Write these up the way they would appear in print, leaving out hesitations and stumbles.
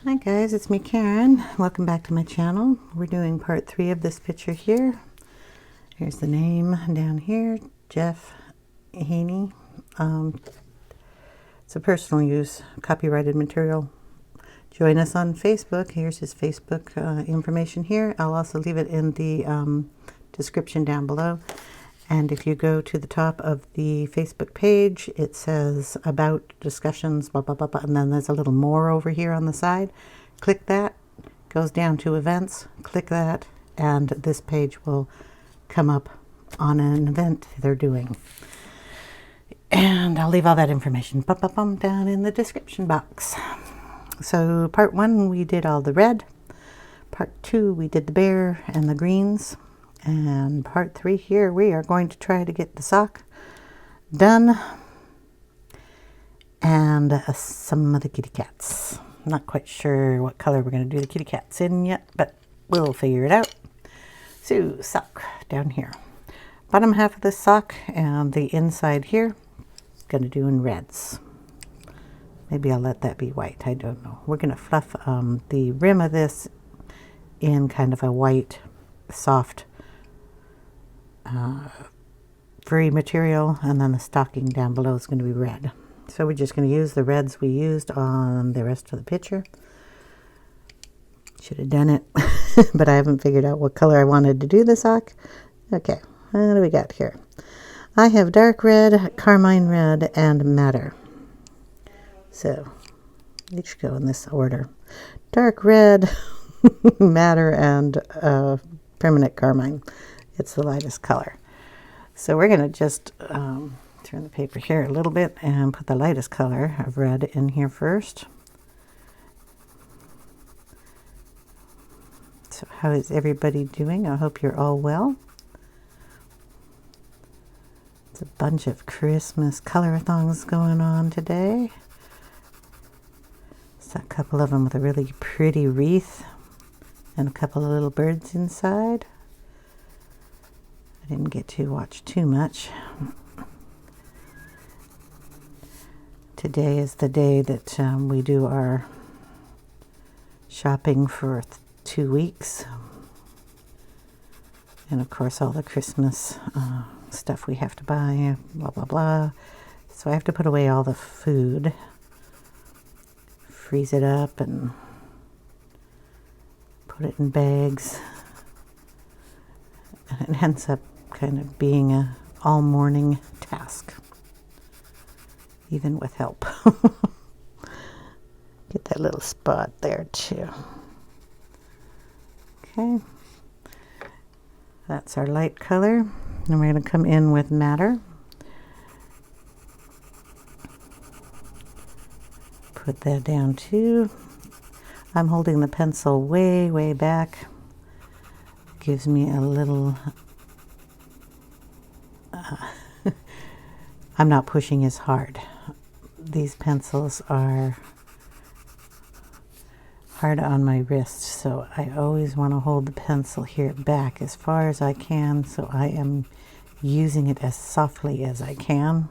Hi guys, it's me Karen. Welcome back to my channel. We're doing part 3 of this picture here. Here's the name down here, Jeff Haynie. It's a personal use, copyrighted material. Join us on Facebook. Here's his Facebook information here. I'll also leave it in the description down below. And if you go to the top of the Facebook page, it says about discussions, blah, blah, blah, blah, and then there's a little more over here on the side. Click that, goes down to events, click that, and this page will come up on an event they're doing. And I'll leave all that information down in the description box. So part 1, we did all the red. Part 2, we did the bear and the greens. And part 3 here, we are going to try to get the sock done and some of the kitty cats. Not quite sure what color we're going to do the kitty cats in yet, but we'll figure it out. So, sock down here. Bottom half of the sock and the inside here, going to do in reds. Maybe I'll let that be white, I don't know. We're going to fluff the rim of this in kind of a white, soft, furry material, and then the stocking down below is going to be red. So we're just going to use the reds we used on the rest of the picture. Should have done it, but I haven't figured out what color I wanted to do the sock. Okay, what do we got here? I have dark red, carmine red, and madder. So they should go in this order. Dark red, madder, and permanent carmine. It's the lightest color. So we're going to just turn the paper here a little bit and put the lightest color of red in here first. So how is everybody doing? I hope you're all well. It's a bunch of Christmas color-a-thons going on today. So a couple of them with a really pretty wreath and a couple of little birds inside. I didn't get to watch too much. Today is the day that we do our shopping for 2 weeks. And of course all the Christmas stuff we have to buy, blah, blah, blah. So I have to put away all the food, freeze it up and put it in bags. And it ends up kind of being a all morning task, even with help. Get that little spot there too. Okay, that's our light color. And we're going to come in with madder. Put that down too. I'm holding the pencil way, way back. Gives me a little I'm not pushing as hard. These pencils are hard on my wrist, so I always want to hold the pencil here back as far as I can, so I am using it as softly as I can.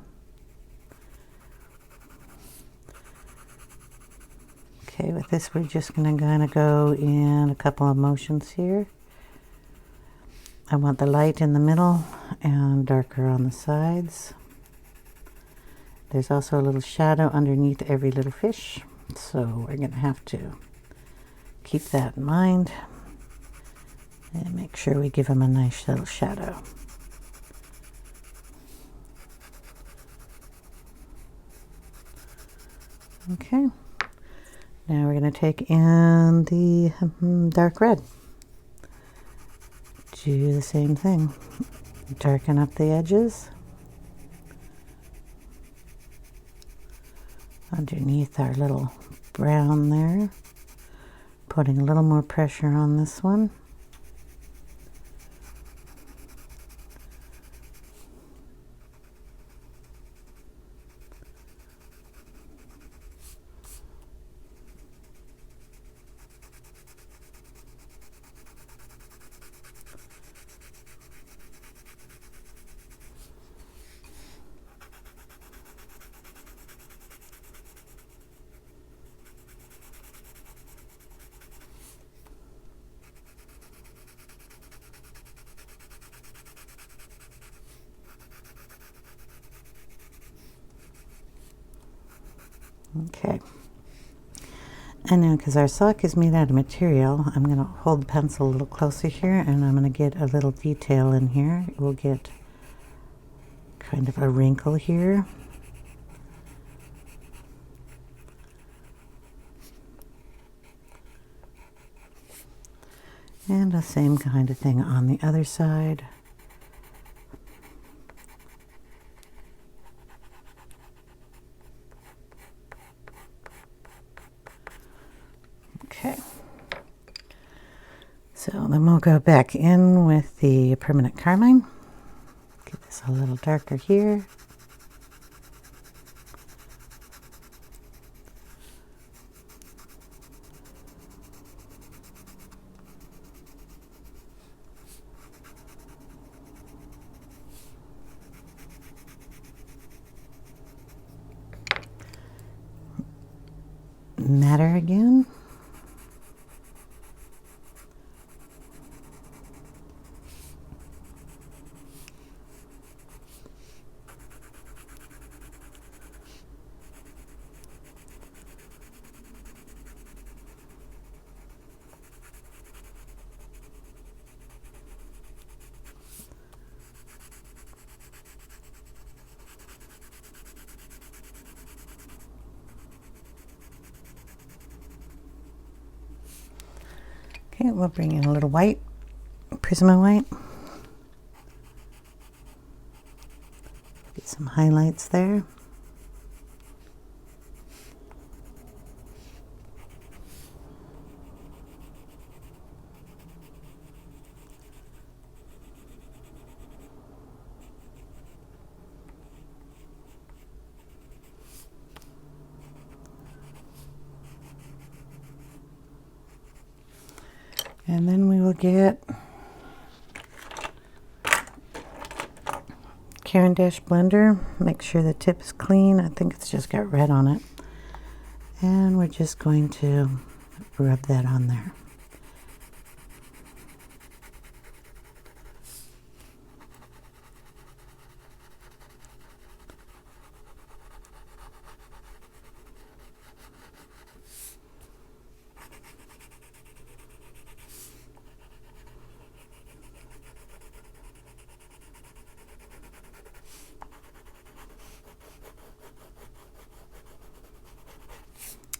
Okay, with this we're just going to go in a couple of motions here. I want the light in the middle and darker on the sides. There's also a little shadow underneath every little fish, so we're going to have to keep that in mind and make sure we give them a nice little shadow. Okay, now we're going to take in the dark red. Do the same thing. Darken up the edges. Underneath our little brown there. Putting a little more pressure on this one. Okay. And now, because our sock is made out of material, I'm going to hold the pencil a little closer here, and I'm going to get a little detail in here. We'll get kind of a wrinkle here. And the same kind of thing on the other side. Okay. So then we'll go back in with the permanent carmine. Get this a little darker here. Matter again. Okay, we'll bring in a little white, Prisma white. Get some highlights there. And then we will get Caran d'Ache blender. Make sure the tip is clean. I think it's just got red on it. And we're just going to rub that on there.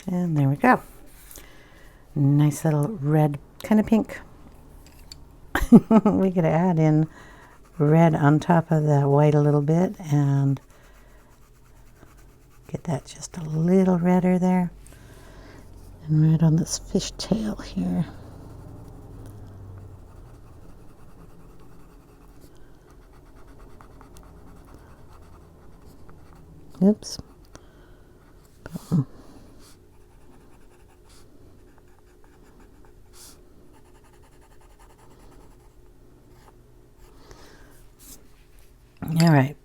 And there we go. Nice little red, kind of pink. We could add in red on top of the white a little bit and get that just a little redder there. And red on this fish tail here. Oops. All right.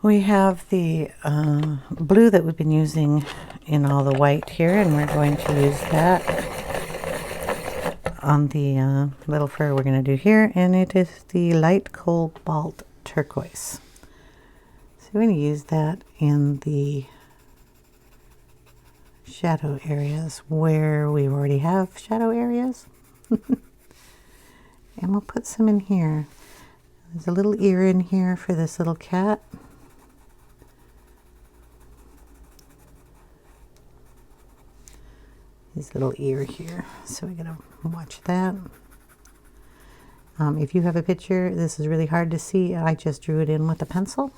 We have the blue that we've been using in all the white here, and we're going to use that on the little fur we're going to do here, and it is the light cobalt turquoise. So we're going to use that in the shadow areas where we already have shadow areas. And we'll put some in here. There's a little ear in here for this little cat. His little ear here. So we gotta watch that. If you have a picture, this is really hard to see. I just drew it in with a pencil.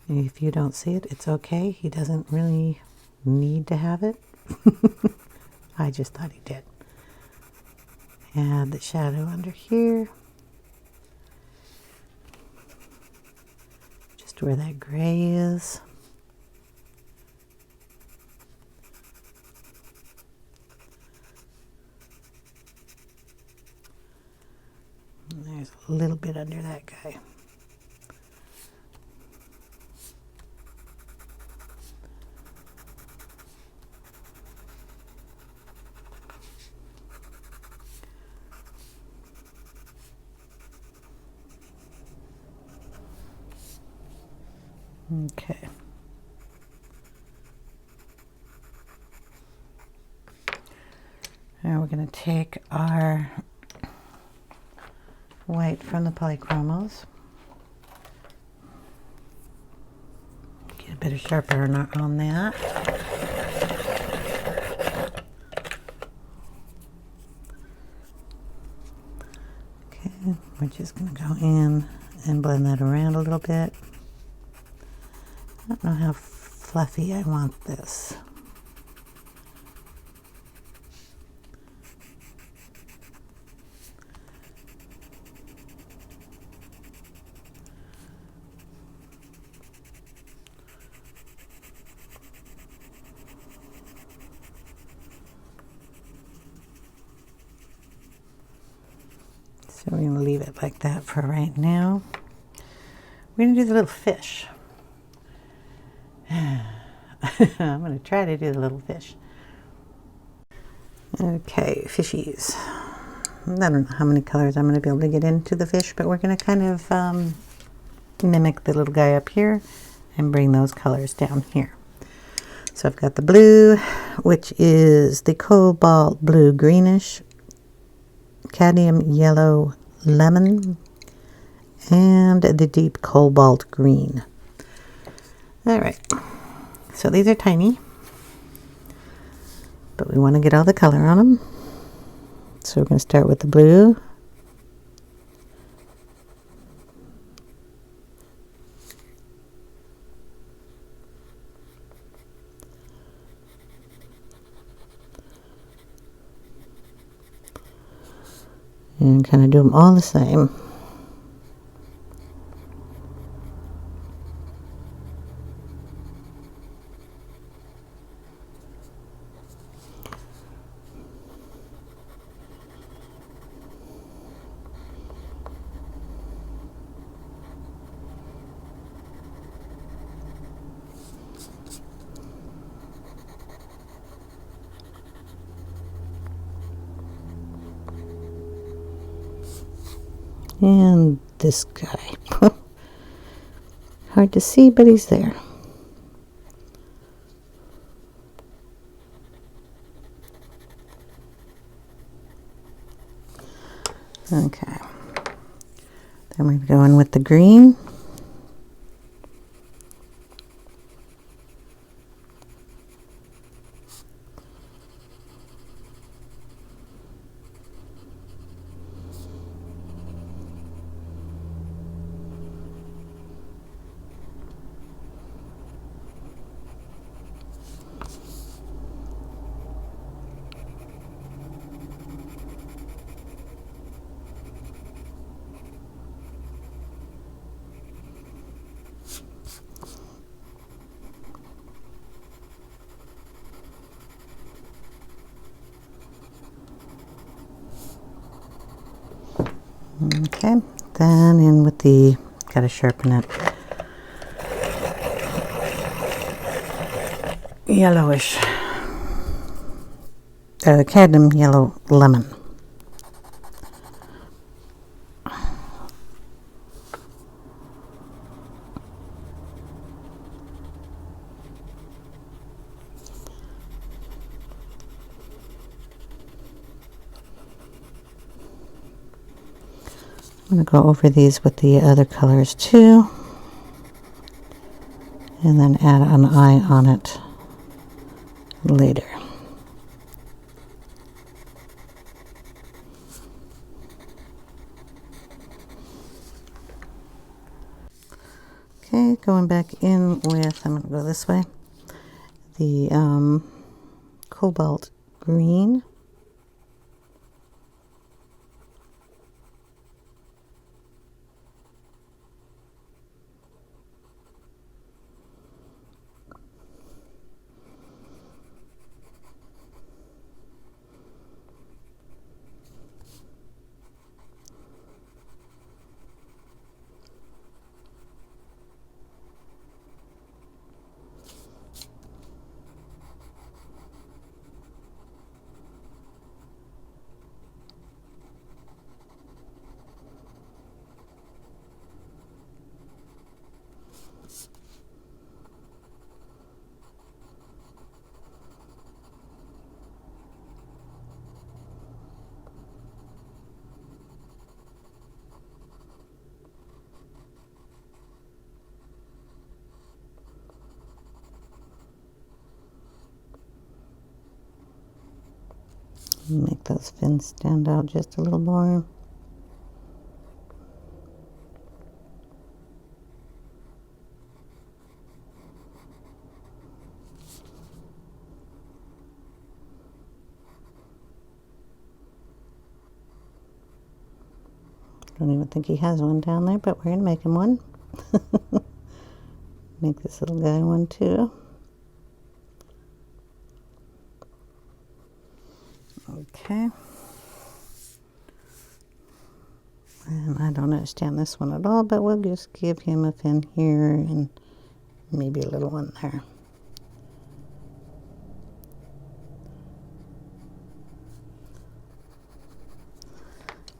If you don't see it, it's okay. He doesn't really need to have it. I just thought he did. Add the shadow under here. Just where that gray is. And there's a little bit under that guy. Okay. Now we're going to take our white from the Polychormos. Get a bit of sharpener on that. Okay, we're just going to go in and blend that around a little bit. I don't know how fluffy I want this. So we're going to leave it like that for right now. We're going to do the little fish. I'm going to try to do the little fish. Okay, fishies. I don't know how many colors I'm going to be able to get into the fish, but we're going to kind of mimic the little guy up here and bring those colors down here. So I've got the blue, which is the Cobalt blue-greenish, Cadmium yellow lemon, and the deep Cobalt green. All right, so these are tiny, but we want to get all the color on them. So we're going to start with the blue. And kind of do them all the same. And this guy. Hard to see, but he's there. Okay. Then we go in with the green. Okay, then in with the, gotta sharpen it, yellowish, cadmium yellow lemon. I'm going to go over these with the other colors too, and then add an eye on it later. Okay, going back in with, I'm going to go this way, the Cobalt green. Make those fins stand out just a little more. Don't even think he has one down there, but we're going to make him one. Make this little guy one too. Okay. And I don't understand this one at all, but we'll just give him a fin here and maybe a little one there.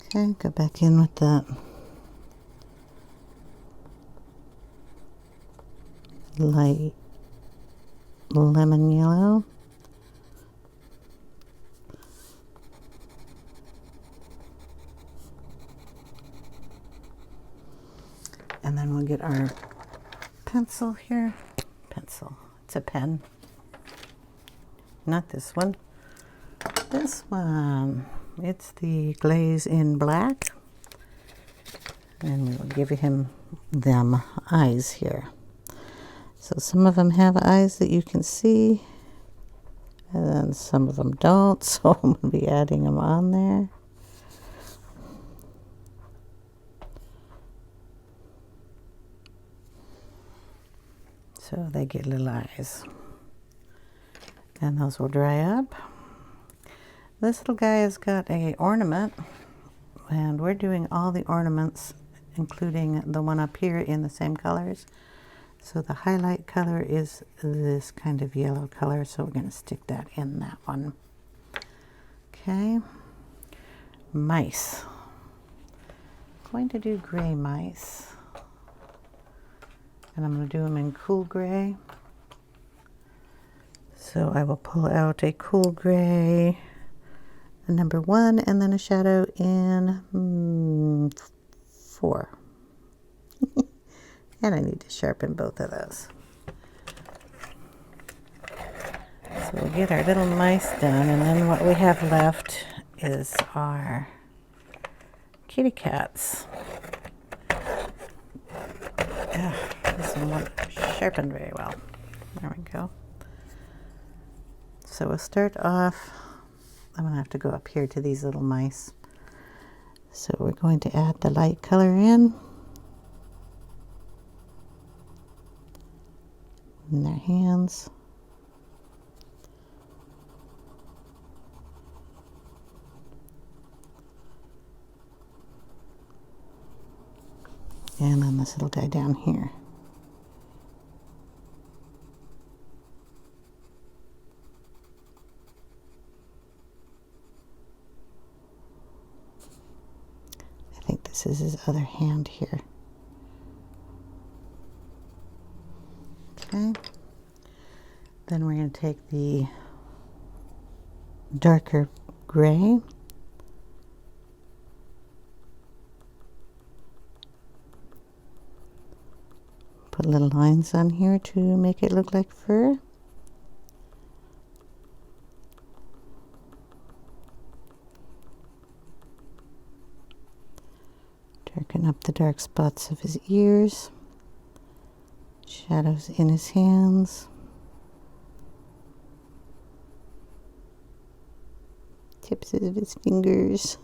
Okay, go back in with that light lemon yellow. And then we'll get our pencil here. Pencil, it's a pen. Not this one. This one. It's the glaze in black. And we will give him them eyes here. So some of them have eyes that you can see, and then some of them don't, so I'm going to be adding them on there. So they get little eyes. And those will dry up. This little guy has got a ornament, and we're doing all the ornaments, including the one up here, in the same colors. So the highlight color is this kind of yellow color, so we're going to stick that in that one. Okay. Mice. I'm going to do gray mice. And I'm going to do them in cool gray. So I will pull out a cool gray, a number 1, and then a shadow in 4. And I need to sharpen both of those. So we'll get our little mice done, and then what we have left is our kitty cats. This one won't sharpen very well. There we go. So we'll start off, I'm going to have to go up here to these little mice. So we're going to add the light color in their hands. And then this little guy down here. I think this is his other hand here. Okay. Then we're going to take the darker gray. Put little lines on here to make it look like fur. Darken up the dark spots of his ears. Shadows in his hands. Tips of his fingers.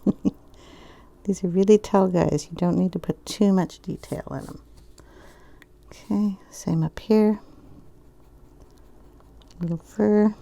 These are really tall guys. You don't need to put too much detail in them. Okay, same up here. Little fur.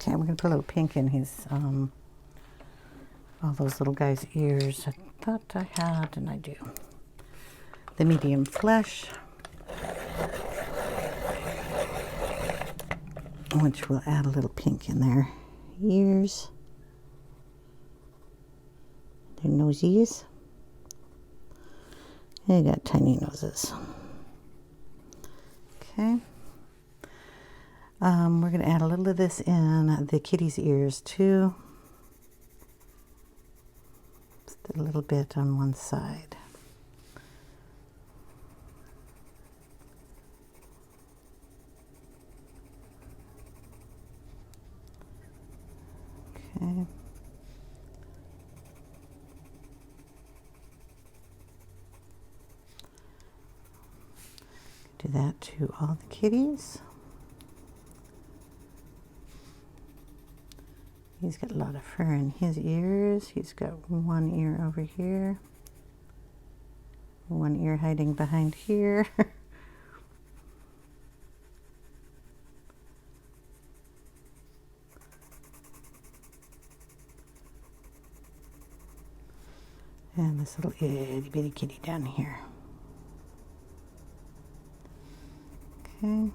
Okay, we're going to put a little pink in his, all those little guys' ears. I thought I had, and I do. The medium flesh, which will add a little pink in their ears. Their nosies. They got tiny noses. Okay. We're going to add a little of this in the kitty's ears too. Just a little bit on one side. Okay. Do that to all the kitties. He's got a lot of fur in his ears. He's got one ear over here, one ear hiding behind here. And this little itty bitty kitty down here. Okay.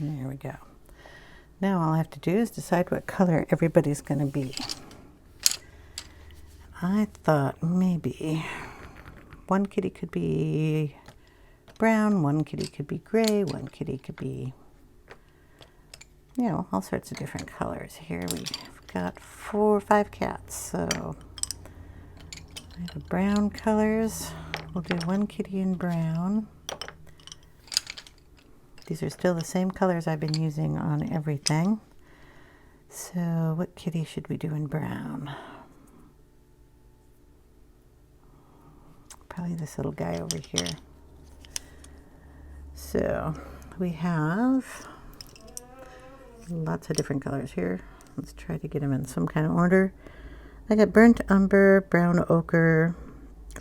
There we go. Now all I have to do is decide what color everybody's going to be. I thought maybe one kitty could be brown, one kitty could be gray, one kitty could be, you know, all sorts of different colors. Here we've got 4 or 5 cats, so I have brown colors. We'll do one kitty in brown. These are still the same colors I've been using on everything. So what kitty should we do in brown? Probably this little guy over here. So we have lots of different colors here. Let's try to get them in some kind of order. I got burnt umber, brown ochre,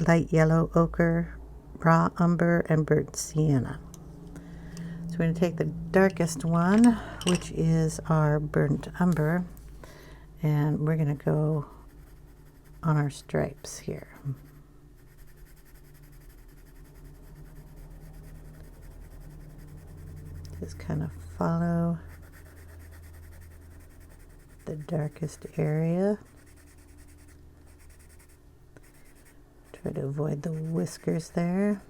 light yellow ochre, raw umber, and burnt sienna. So we're going to take the darkest one, which is our burnt umber, and we're going to go on our stripes here. Just kind of follow the darkest area. Try to avoid the whiskers there.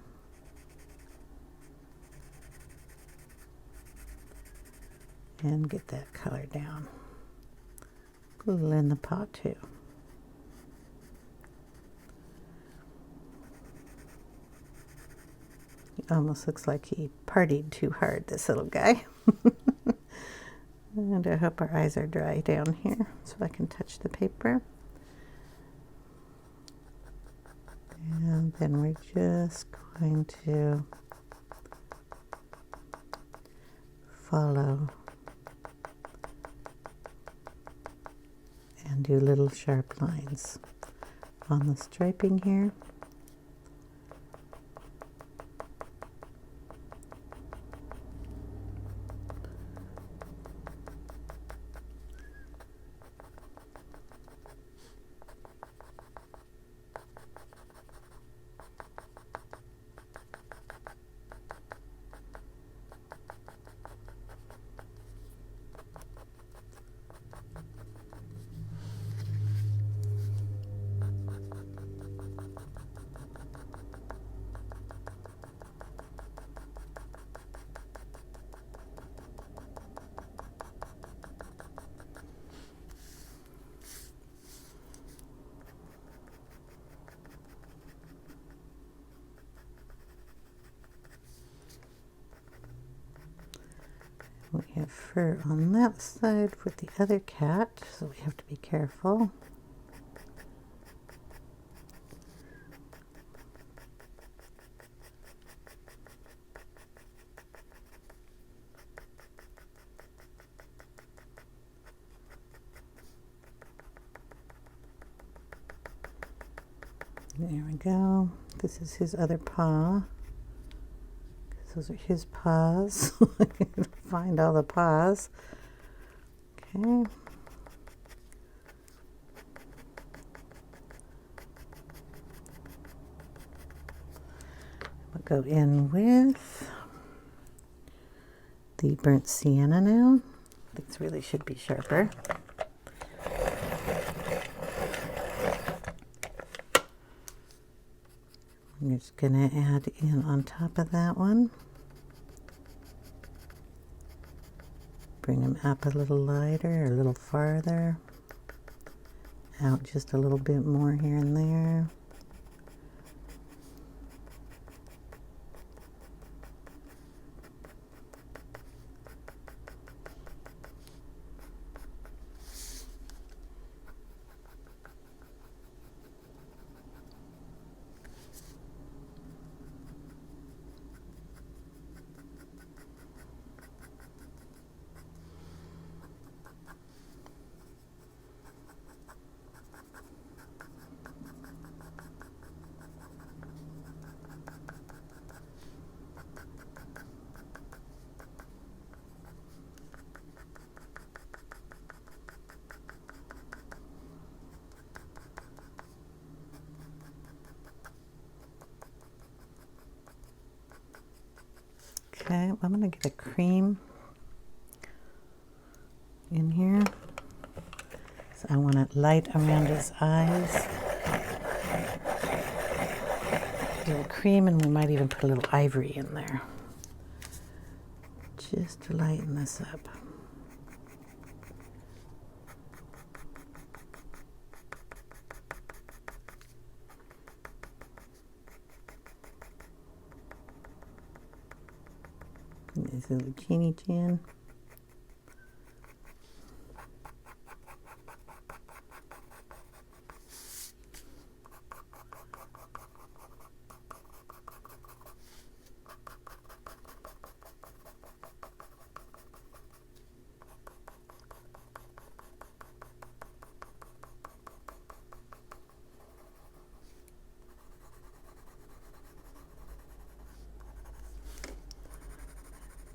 And get that color down. Put a little in the pot too. He almost looks like he partied too hard, this little guy. And I hope our eyes are dry down here so I can touch the paper. And then we're just going to follow and do little sharp lines on the striping here. We have fur on that side with the other cat, so we have to be careful. There we go. This is his other paw. Those are his paws. I can find all the paws. Okay. We'll go in with the burnt sienna now. This really should be sharper. I'm just going to add in on top of that one. Bring them up a little lighter, a little farther. Out just a little bit more here and there. Okay, I'm going to get a cream in here. So I want it light around his eyes. A little cream, and we might even put a little ivory in there. Just to lighten this up. This is a zucchini chin.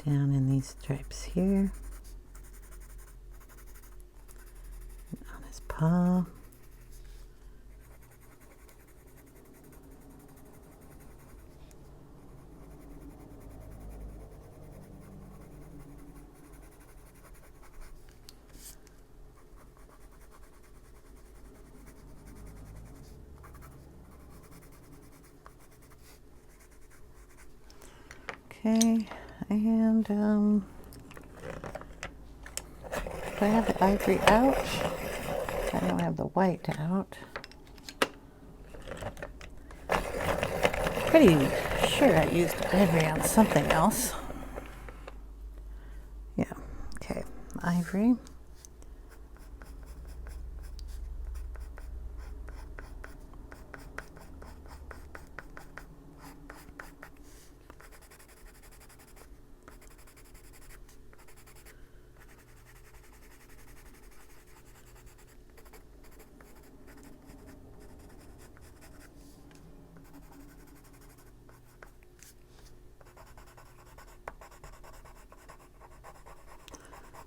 Down in these stripes here, on his paw. Okay. And do I have the ivory out? I don't have the white out. Pretty sure I used ivory on something else. Yeah, okay, ivory.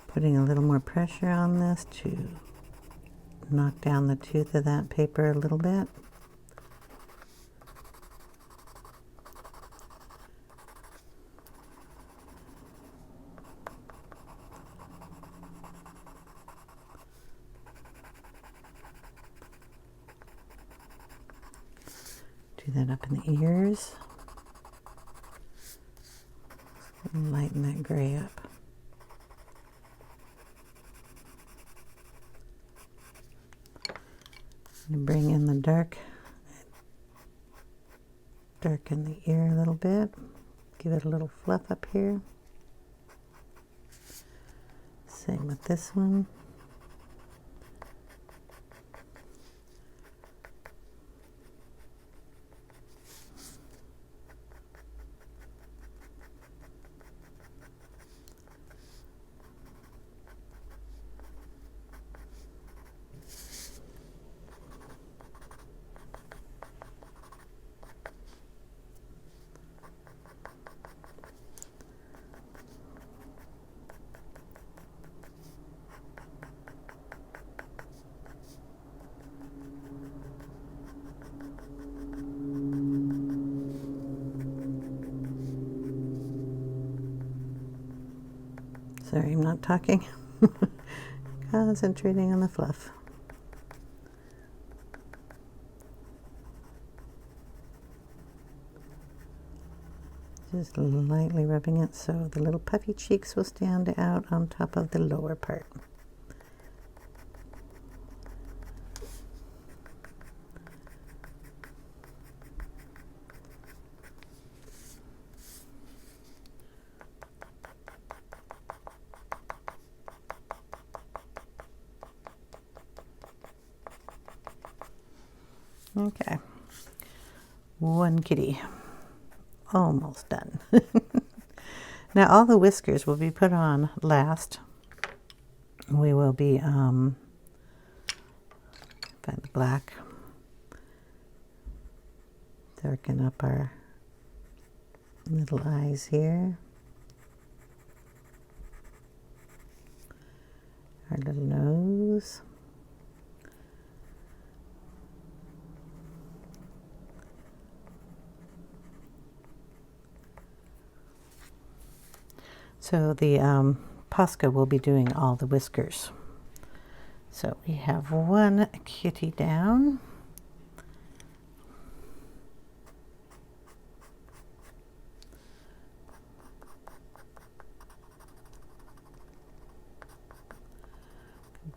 Putting a little more pressure on this to knock down the tooth of that paper a little bit. Do that up in the ears. And lighten that gray up. And bring in the darken the ear a little bit. Give it a little fluff up here. Same with this one. Sorry, I'm not talking. Concentrating on the fluff. Just lightly rubbing it so the little puffy cheeks will stand out on top of the lower part. Okay, one kitty. Almost done. Now all the whiskers will be put on last. We will be find the black, darken up our little eyes here, our little nose. So the Posca will be doing all the whiskers. So we have one kitty down.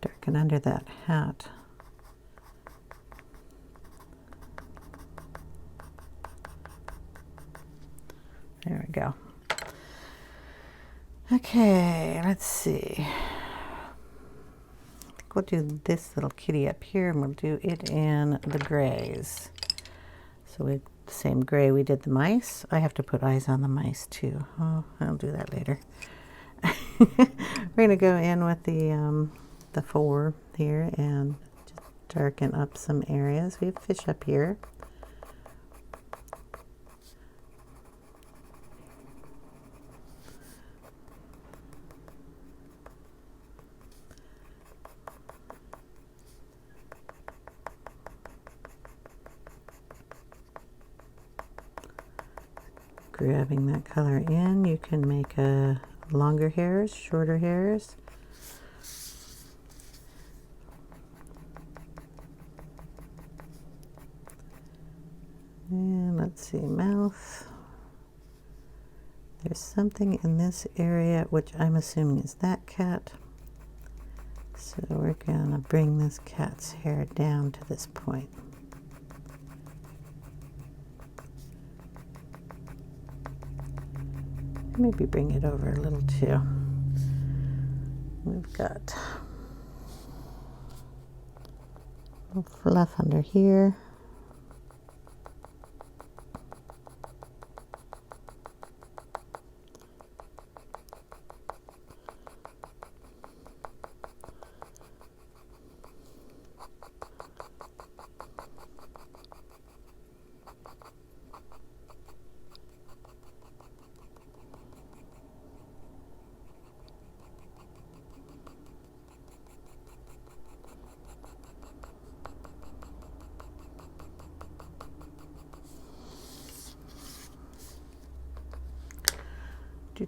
Darken under that hat. There we go. Okay, let's see. I think we'll do this little kitty up here, and we'll do it in the grays. So we the same gray we did the mice. I have to put eyes on the mice too. Oh, I'll do that later. We're gonna go in with the 4 here and just darken up some areas. We have fish up here. Grabbing that color in, you can make longer hairs, shorter hairs. And let's see, mouth. There's something in this area, which I'm assuming is that cat. So we're gonna bring this cat's hair down to this point. Maybe bring it over a little too. We've got a little fluff under here.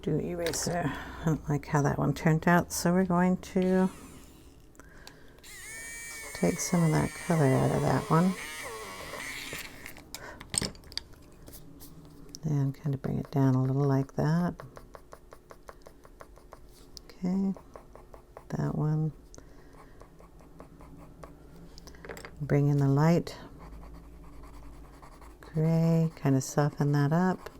Do eraser. I don't like how that one turned out, so we're going to take some of that color out of that one and kind of bring it down a little like that. Okay, that one. Bring in the light gray, kind of soften that up.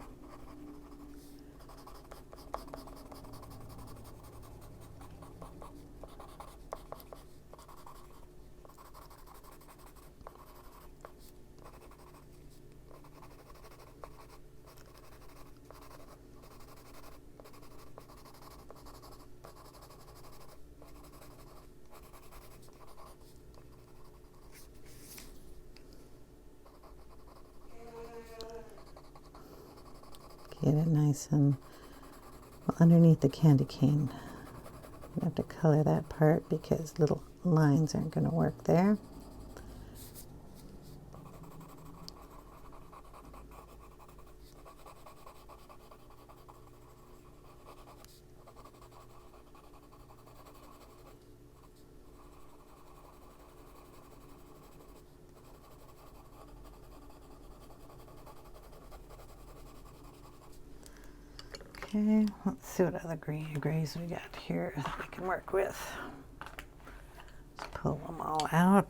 Get it nice and well, underneath the candy cane. You have to color that part because little lines aren't going to work there. Okay, let's see what other grays we got here that we can work with. Let's pull them all out.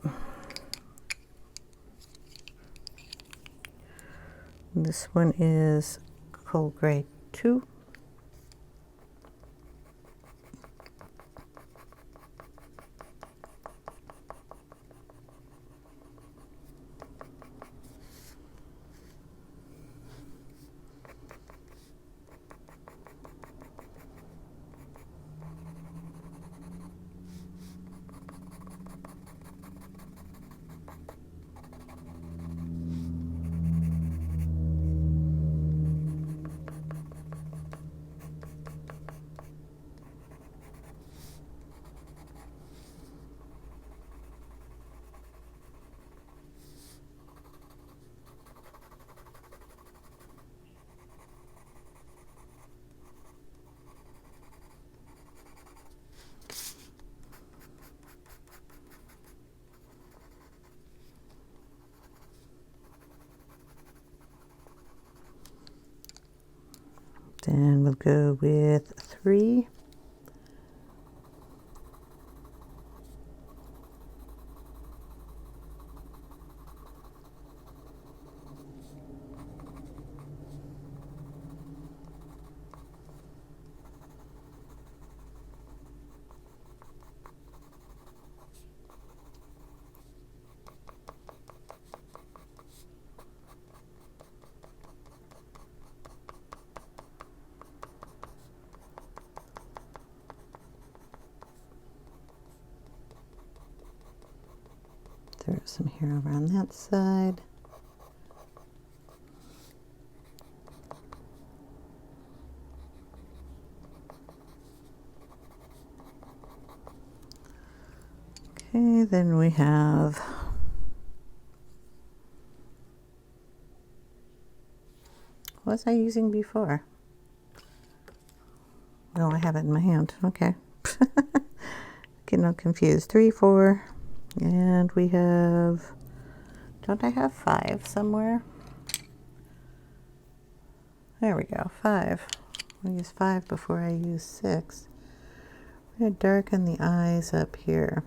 This one is Cold Gray 2. Then we'll go with 3. Throw some here over on that side. Okay, then we have what was I using before? Oh, I have it in my hand. Okay. Getting all confused. 3, 4. And we have, don't I have 5 somewhere? There we go, 5. I'll use 5 before I use 6. I'm going to darken the eyes up here.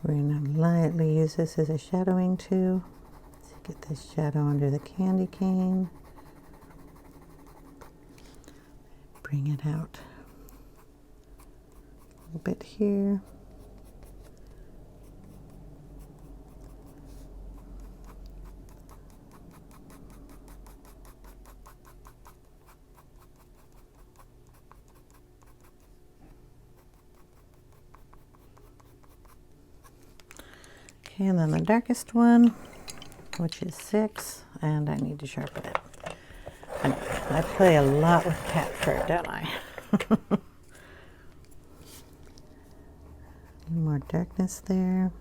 We're going to lightly use this as a shadowing tool to get this shadow under the candy cane. Bring it out a little bit here. Okay, and then the darkest one, which is 6, and I need to sharpen it. I play a lot with cat fur, don't I? More darkness there.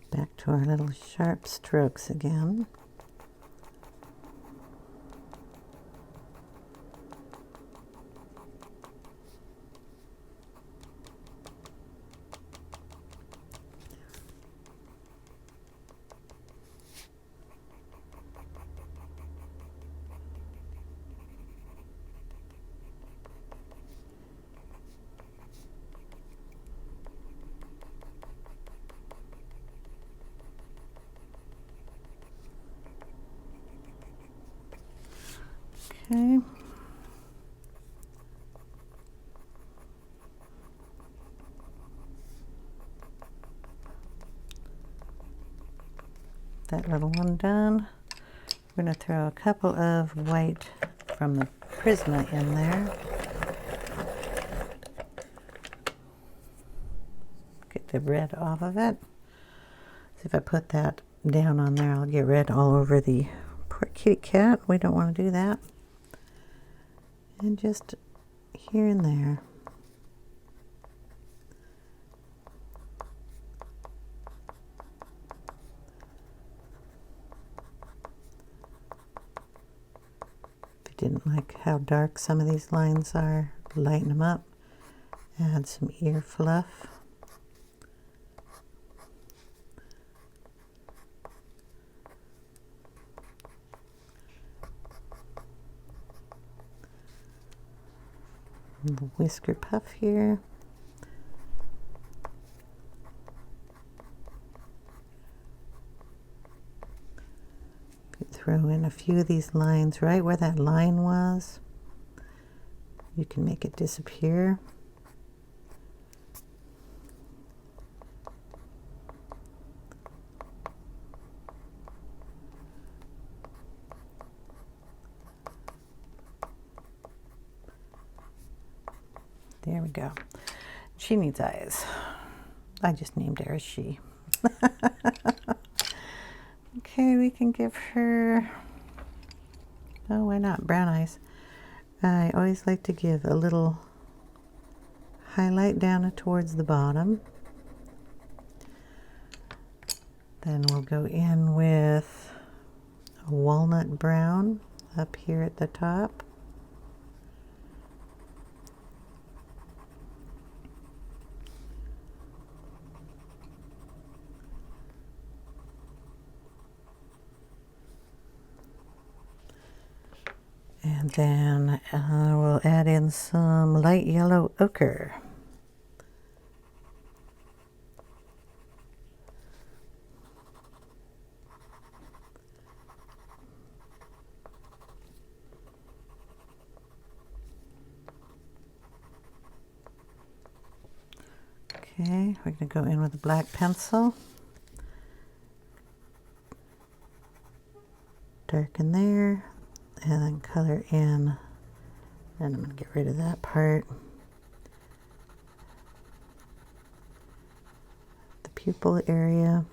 Back to our little sharp strokes again. Okay. That little one done. We're going to throw a couple of white from the Prisma in there. Get the red off of it. So if I put that down on there, I'll get red all over the poor kitty cat. We don't want to do that. And just here and there. Didn't like how dark some of these lines are, lighten them up, add some ear fluff. And the whisker puff here. Throw in a few of these lines right where that line was. You can make it disappear. There we go. She needs eyes. I just named her a she. Okay, we can give her, oh, why not, brown eyes. I always like to give a little highlight down towards the bottom. Then we'll go in with a walnut brown up here at the top. And then we'll add in some light yellow ochre. Okay, we're going to go in with a black pencil. Darken there. And then color in, and I'm going to get rid of that part. The pupil area.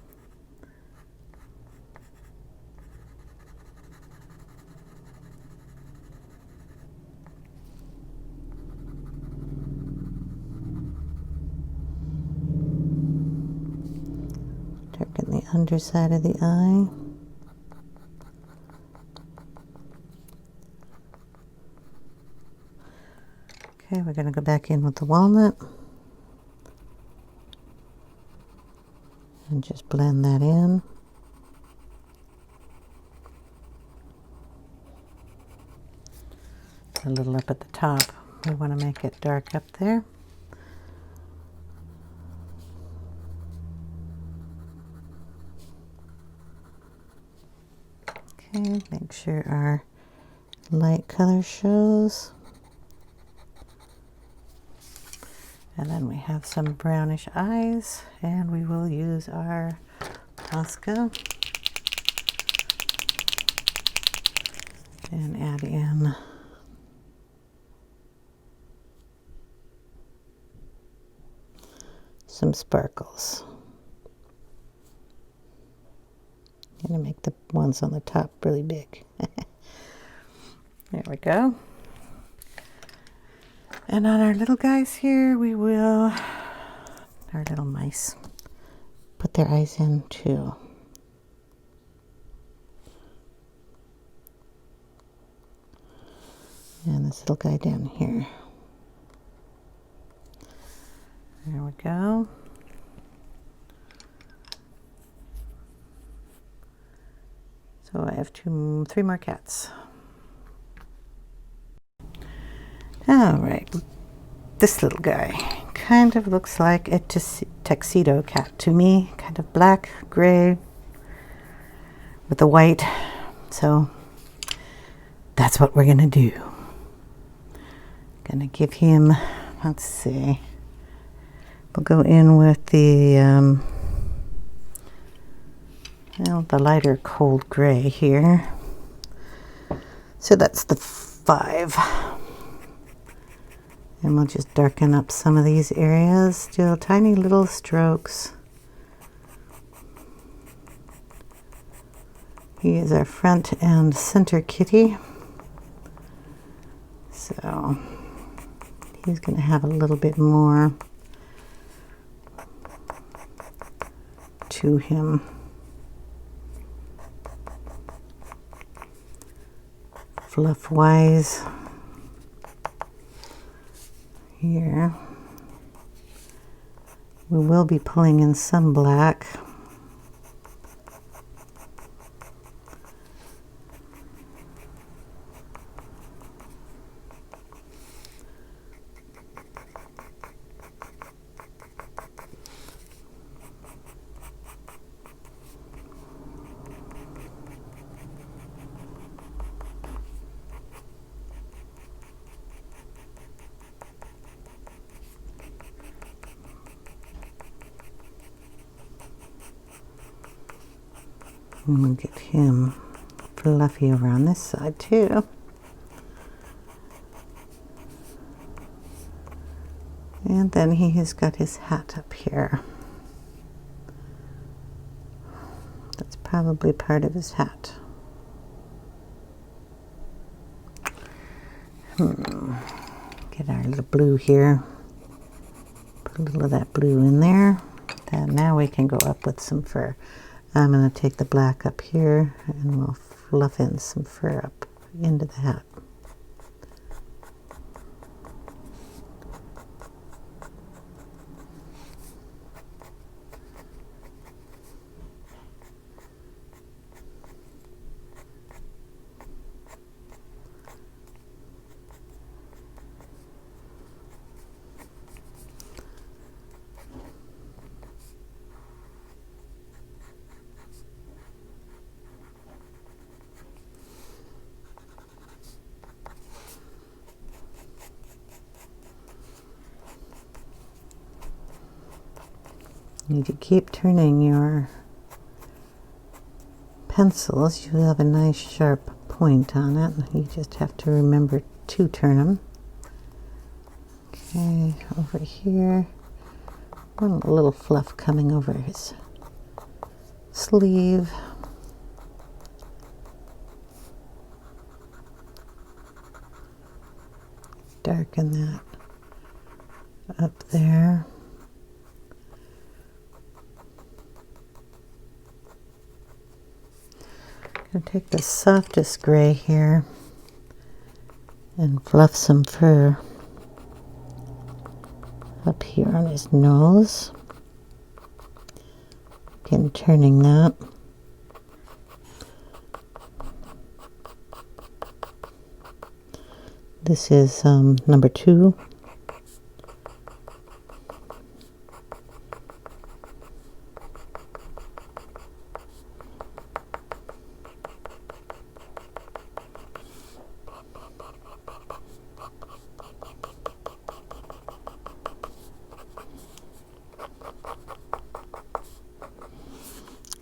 Darken the underside of the eye. Okay, we're going to go back in with the walnut and just blend that in. A little up at the top. We want to make it dark up there. Okay, make sure our light color shows. And then we have some brownish eyes, and we will use our Posca and add in some sparkles. I'm going to make the ones on the top really big. There we go. And on our little guys here, we will, our little mice, put their eyes in too. And this little guy down here. There we go. So I have three more cats. All right, this little guy kind of looks like a tuxedo cat to me, kind of black, gray, with the white. So that's what we're gonna do. Gonna give him, let's see, we'll go in with the well, the lighter cold gray here. So that's the 5. And we'll just darken up some of these areas, do tiny little strokes. He is our front and center kitty. So he's going to have a little bit more to him. Fluff wise here. We will be pulling in some black. And we'll get him fluffy over on this side too. And then he has got his hat up here. That's probably part of his hat. Get our little blue here. Put a little of that blue in there. And now we can go up with some fur. I'm going to take the black up here and we'll fluff in some fur up into the hat. You need to keep turning your pencils. You have a nice sharp point on it. You just have to remember to turn them. Okay, over here. A little fluff coming over his sleeve. Darken that up there. I'll take the softest gray here and fluff some fur up here on his nose. Again, turning that. This is number 2.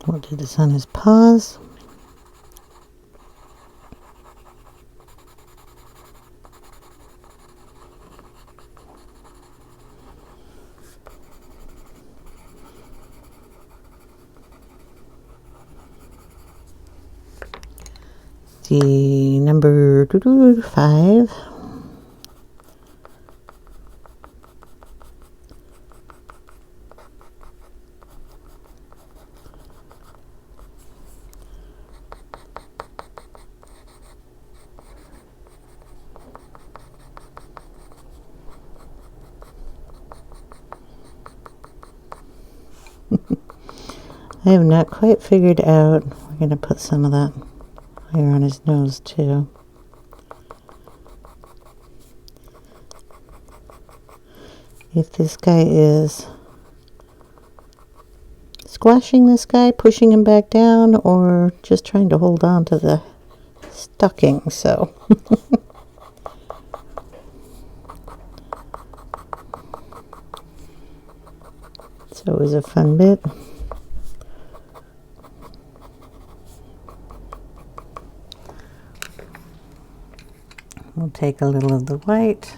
We'll do this on his paws. The number 5. I have not quite figured out. We're going to put some of that here on his nose too. If this guy is squashing this guy, pushing him back down, or just trying to hold on to the stocking, so so it was a fun bit. We'll take a little of the white.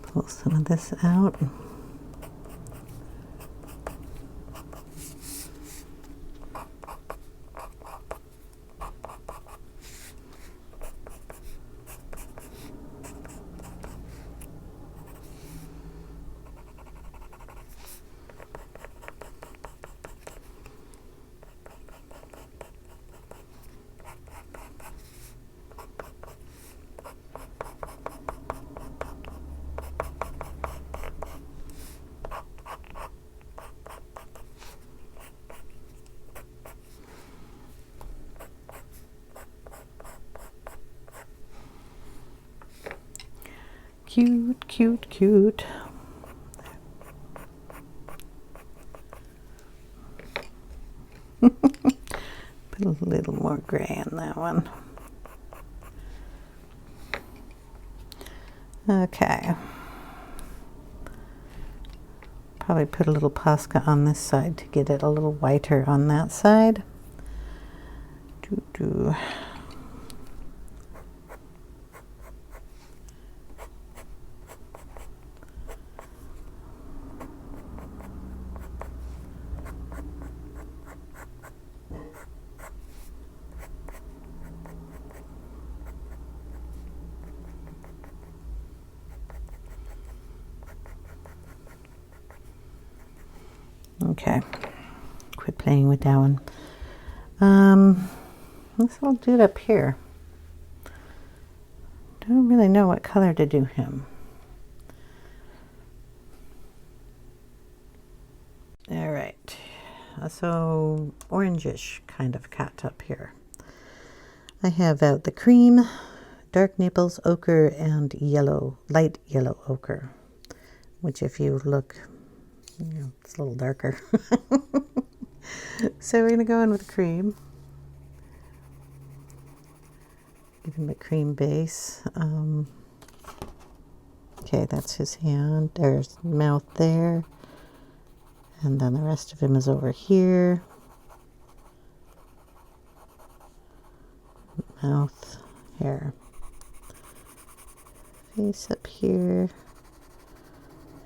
Pull some of this out. Cute, cute, cute. Put a little more gray in that one. Okay. Probably put a little Posca on this side to get it a little whiter on that side. Doo-doo. Okay, quit playing with that one. Let's all do it up here. Don't really know what color to do him. All right, so orangish kind of cat up here. I have out the cream, dark Naples ochre, and yellow, light yellow ochre, which if you look, it's a little darker. So we're going to go in with cream. Give him a cream base. Okay, that's his hand. There's mouth there. And then the rest of him is over here. Mouth, hair. Face up here.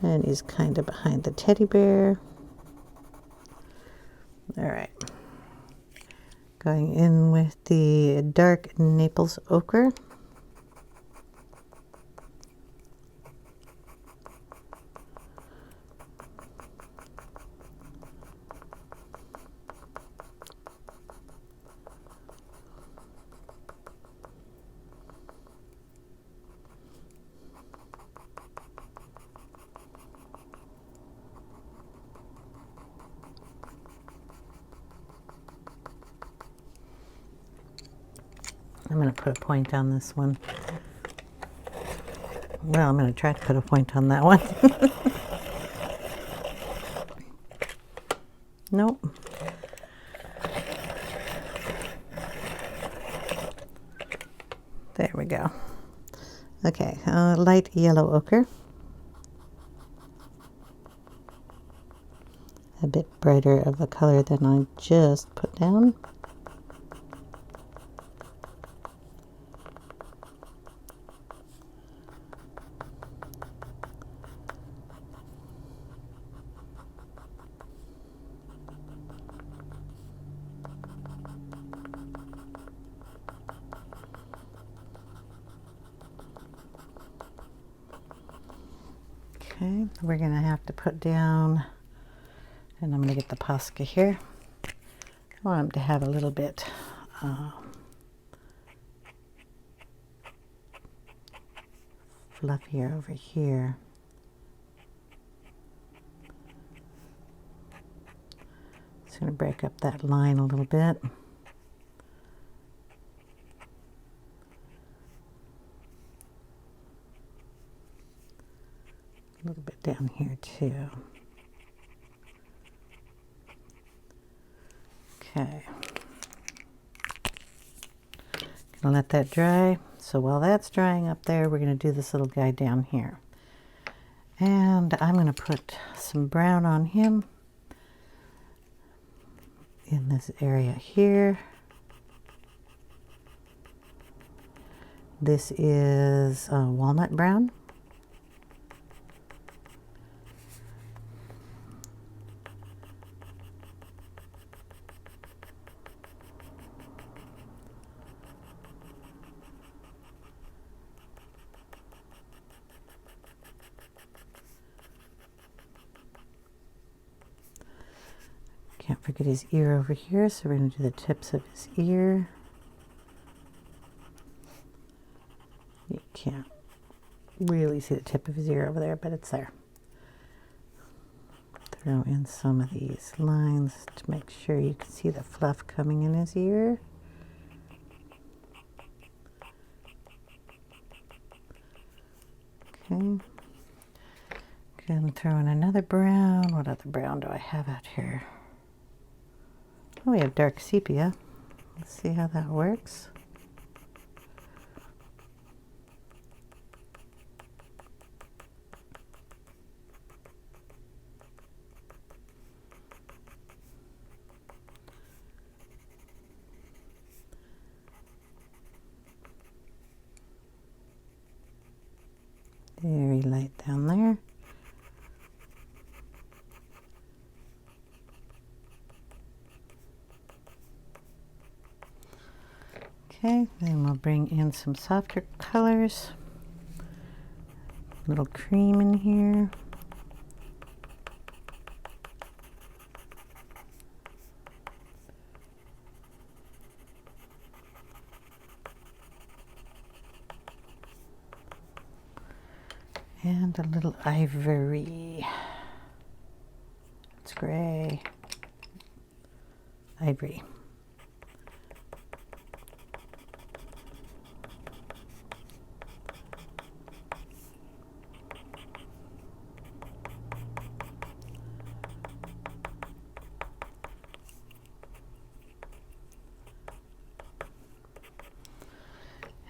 And he's kind of behind the teddy bear. All right. Going in with the dark Naples ochre. I'm going to put a point on this one. Well, I'm going to try to put a point on that one. Nope. There we go. Okay, light yellow ochre. A bit brighter of a color than I just put down. Okay, we're going to have to put down, and I'm going to get the Posca here. I want him to have a little bit fluffier over here. Just going to break up that line a little bit. A little bit down here too. Okay. Gonna let that dry. So while that's drying up there, we're gonna do this little guy down here. And I'm gonna put some brown on him in this area here. This is walnut brown. Can't forget his ear over here, so we're going to do the tips of his ear. You can't really see the tip of his ear over there, but it's there. Throw in some of these lines to make sure you can see the fluff coming in his ear. Okay. Gonna throw in another brown. What other brown do I have out here? Oh, we have dark sepia. Let's see how that works. Very light down there. Okay, then we'll bring in some softer colors. A little cream in here. And a little ivory. It's gray. Ivory.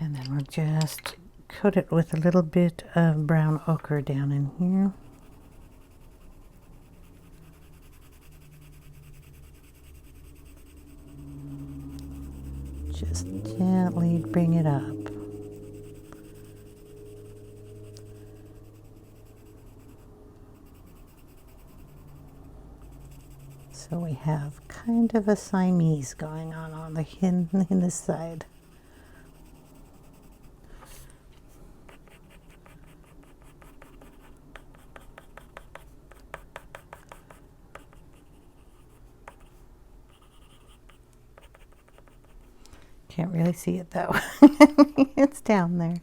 And then we'll just coat it with a little bit of brown ochre down in here. Just gently bring it up. So we have kind of a Siamese going on the in this side. Can't really see it though. It's down there.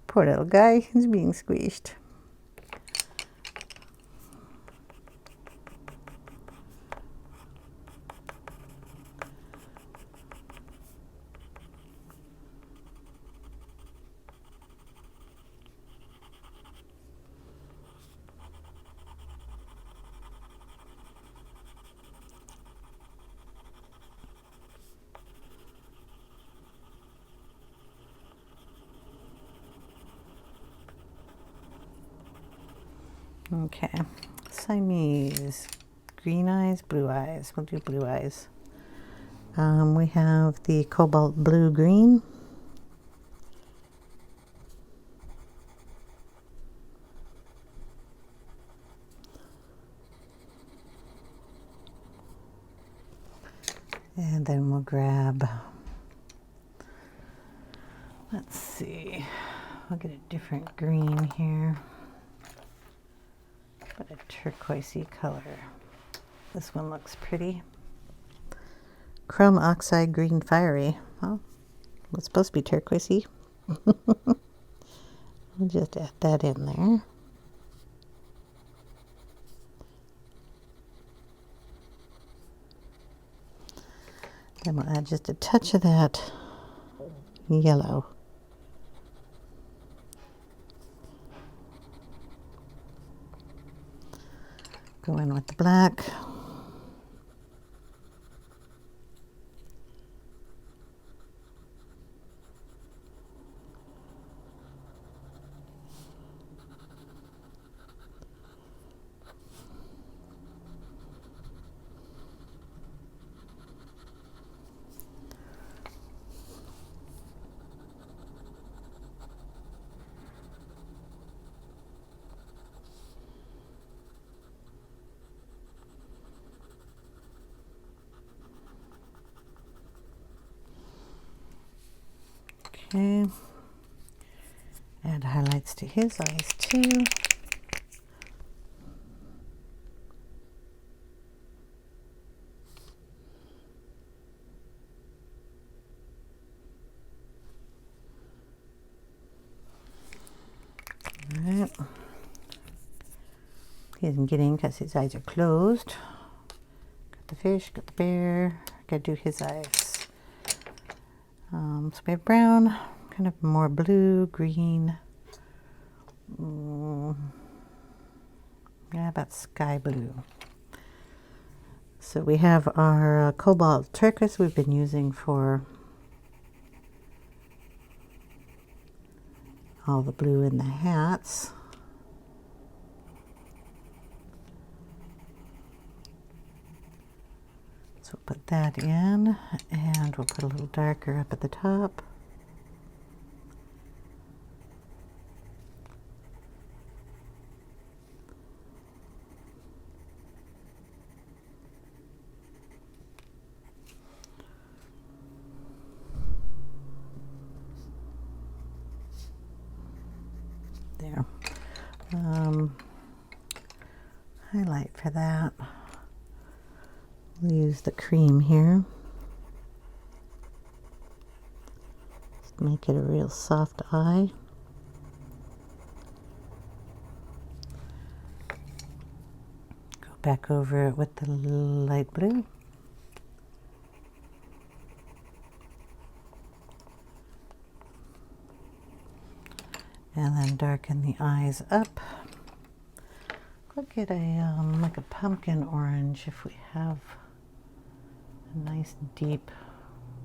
Poor little guy, he's being squeezed. Okay, Siamese, green eyes, blue eyes. We'll do blue eyes. We have the Cobalt blue-green. And then we'll grab, let's see, we'll get a different green here. But a turquoisey color. This one looks pretty. Chrome oxide green fiery. Well, it's supposed to be turquoisey. We'll just add that in there. Then we'll add just a touch of that yellow. Go in with the black. Okay, add highlights to his eyes too. All right, he isn't getting because his eyes are closed. Got the fish, got the bear, gotta do his eyes. So we have brown, kind of more blue, green, yeah, about sky blue. So we have our Cobalt turquoise we've been using for all the blue in the hats. So we'll put that in, and we'll put a little darker up at the top. There. Highlight for that. We'll use the cream here. Just make it a real soft eye. Go back over it with the light blue. And then darken the eyes up. We'll get a like a pumpkin orange if we have a nice deep,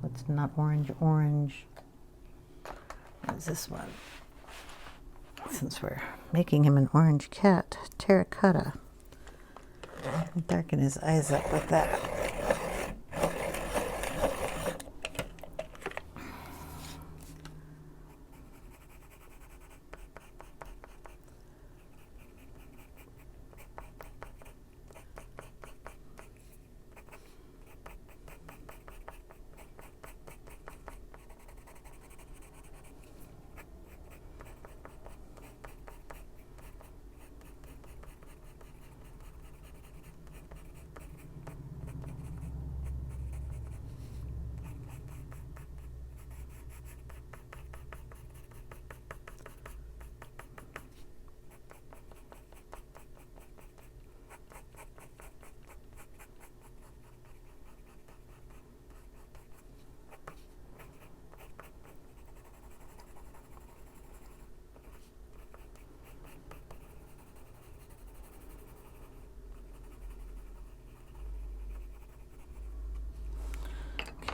what's not orange, orange. What is this one? Since we're making him an orange cat, terracotta. Darken his eyes up with that.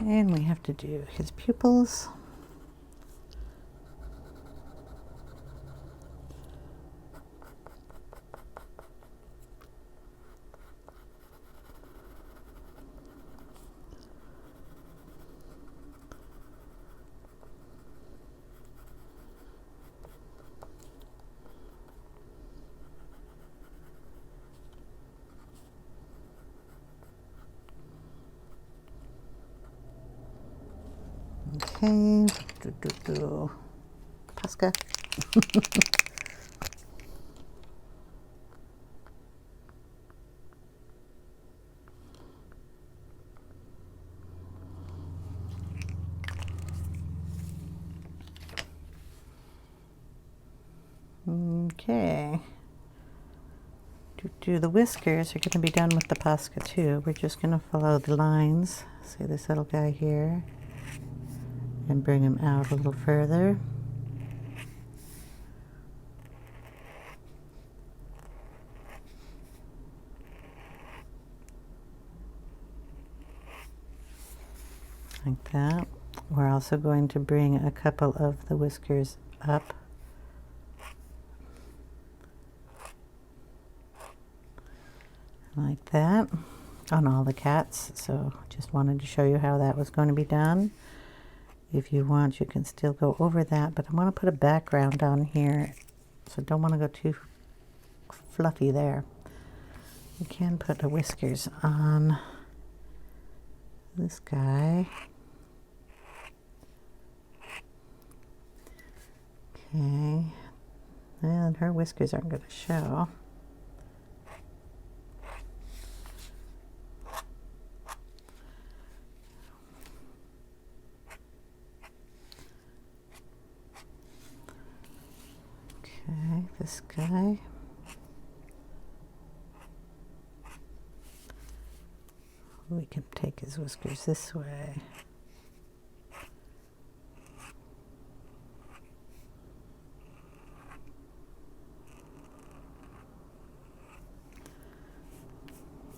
Okay, and we have to do his pupils. Okay, Pasca. Okay. The whiskers are going to be done with the Posca too. We're just going to follow the lines. See this little guy here, and bring him out a little further. Like that. We're also going to bring a couple of the whiskers up. Like that on all the cats. So just wanted to show you how that was going to be done. If you want, you can still go over that, but I want to put a background on here, so don't want to go too fluffy there. You can put the whiskers on this guy. Okay, and her whiskers aren't going to show. Okay, this guy. We can take his whiskers this way.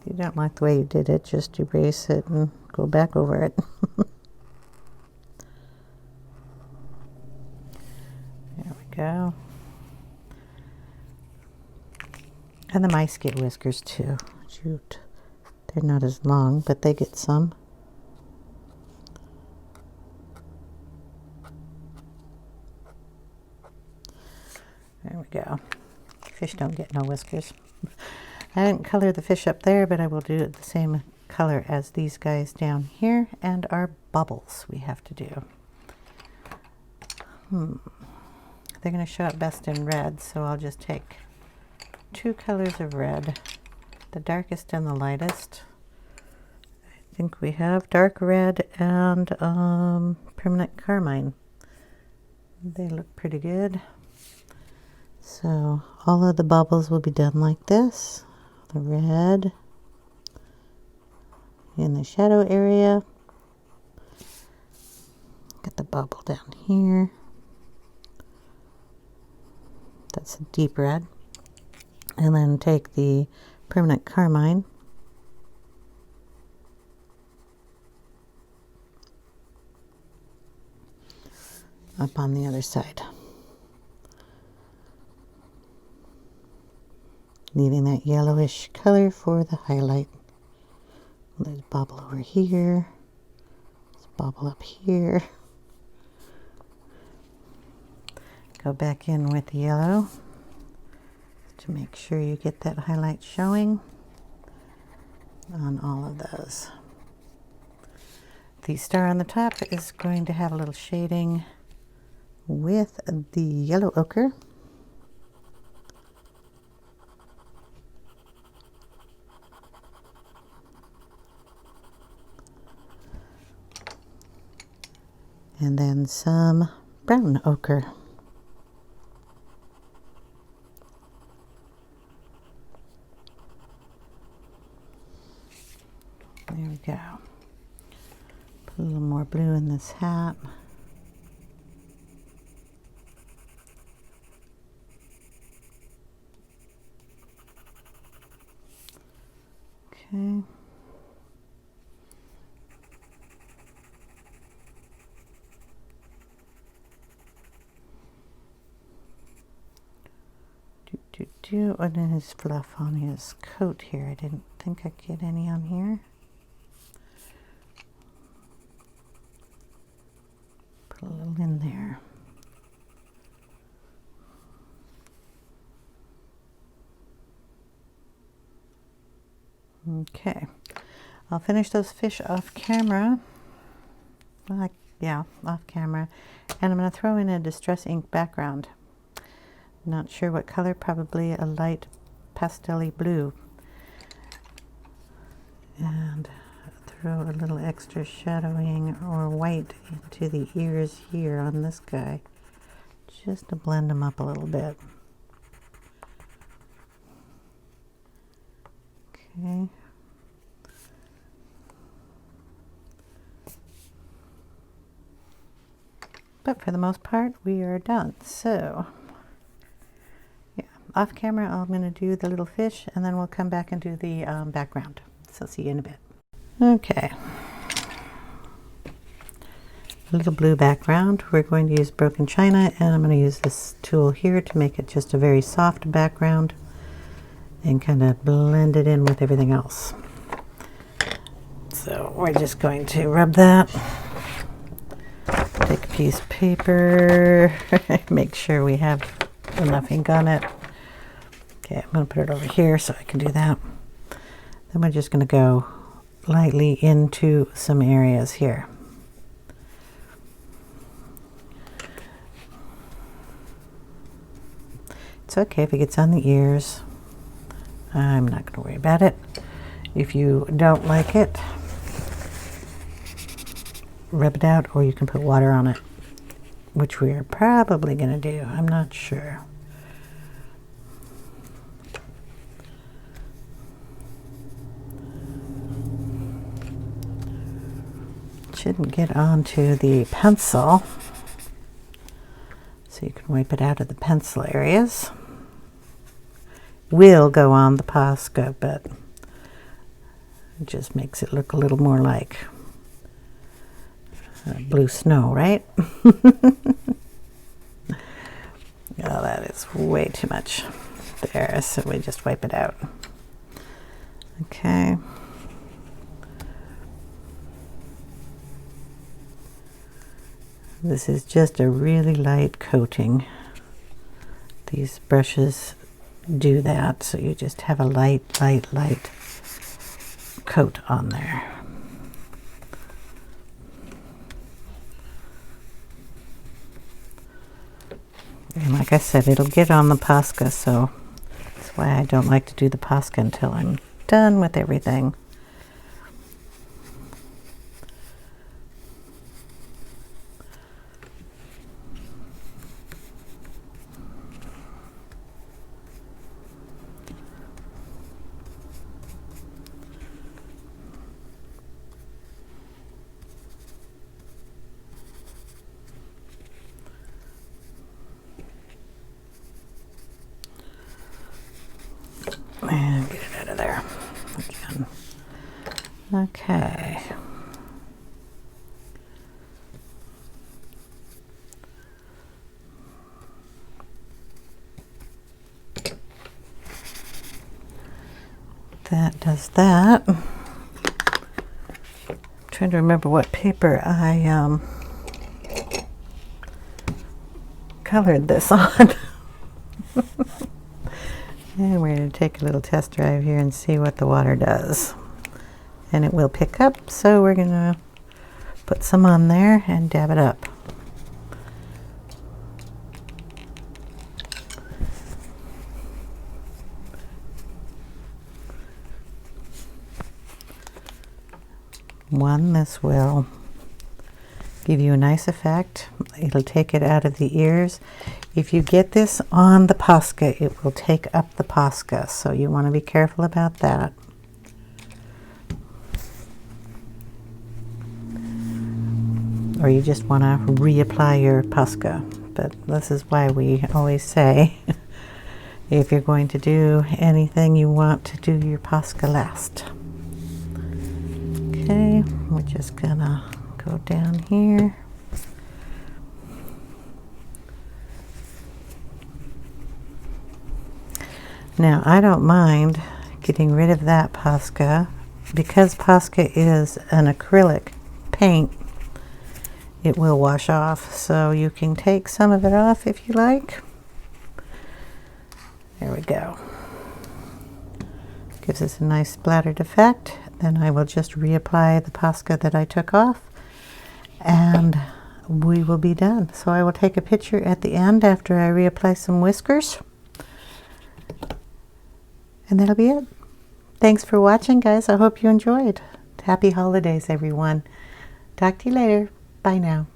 If you don't like the way you did it, just erase it and go back over it. There we go. And the mice get whiskers too. Shoot. They're not as long, but they get some. There we go. Fish don't get no whiskers. I didn't color the fish up there, but I will do it the same color as these guys down here, and our bubbles we have to do. They're going to show up best in red, so I'll just take 2 colors of red, the darkest and the lightest. I think we have dark red and permanent carmine. They look pretty good. So all of the bubbles will be done like this. The red in the shadow area. Get the bubble down here. That's a deep red. And then take the permanent carmine. Up on the other side. Needing that yellowish color for the highlight. There's a bubble over here. There's a bubble up here. Go back in with the yellow to make sure you get that highlight showing on all of those. The star on the top is going to have a little shading with the yellow ochre. And then some brown ochre. There we go. Put a little more blue in this hat. Okay. And then his fluff on his coat here. I didn't think I'd get any on here. Put a little in there. Okay. I'll finish those fish off camera. Yeah, off camera. And I'm going to throw in a Distress ink background. Not sure what color, probably a light pastel-y blue. And throw a little extra shadowing or white into the ears here on this guy, just to blend them up a little bit. Okay. But for the most part, we are done. So, yeah, off camera, I'm going to do the little fish, and then we'll come back and do the background. So see you in a bit. Okay. A little blue background. We're going to use broken china, and I'm going to use this tool here to make it just a very soft background and kind of blend it in with everything else. So we're just going to rub that. Take a piece of paper, make sure we have enough ink on it. Okay, I'm going to put it over here so I can do that. Then we're just going to go lightly into some areas here. It's okay if it gets on the ears. I'm not going to worry about it. If you don't like it, rub it out, or you can put water on it, which we are probably going to do. I'm not sure. Shouldn't get onto the pencil, so you can wipe it out of the pencil areas. Will go on the Posca, but it just makes it look a little more like blue snow, right? Oh, that is way too much there, so we just wipe it out. Okay. This is just a really light coating. These brushes do that, so you just have a light coat on there. And like I said, it'll get on the Posca, so that's why I don't like to do the Posca until I'm done with everything. And get it out of there again. Okay. That does that. I'm trying to remember what paper I colored this on. And we're going to take a little test drive here and see what the water does. And it will pick up, so we're going to put some on there and dab it up. This will give you a nice effect. It'll take it out of the ears. If you get this on the Posca, it will take up the Posca, so you want to be careful about that. Or you just want to reapply your Posca. But this is why we always say, if you're going to do anything, you want to do your Posca last. Okay, we're just gonna go down here. Now, I don't mind getting rid of that Posca, because Posca is an acrylic paint. It will wash off, so you can take some of it off if you like. There we go. Gives us a nice splattered effect. Then I will just reapply the Posca that I took off, and we will be done. So I will take a picture at the end after I reapply some whiskers, and that'll be it. Thanks for watching, guys. I hope you enjoyed. Happy holidays, everyone. Talk to you later. Bye now.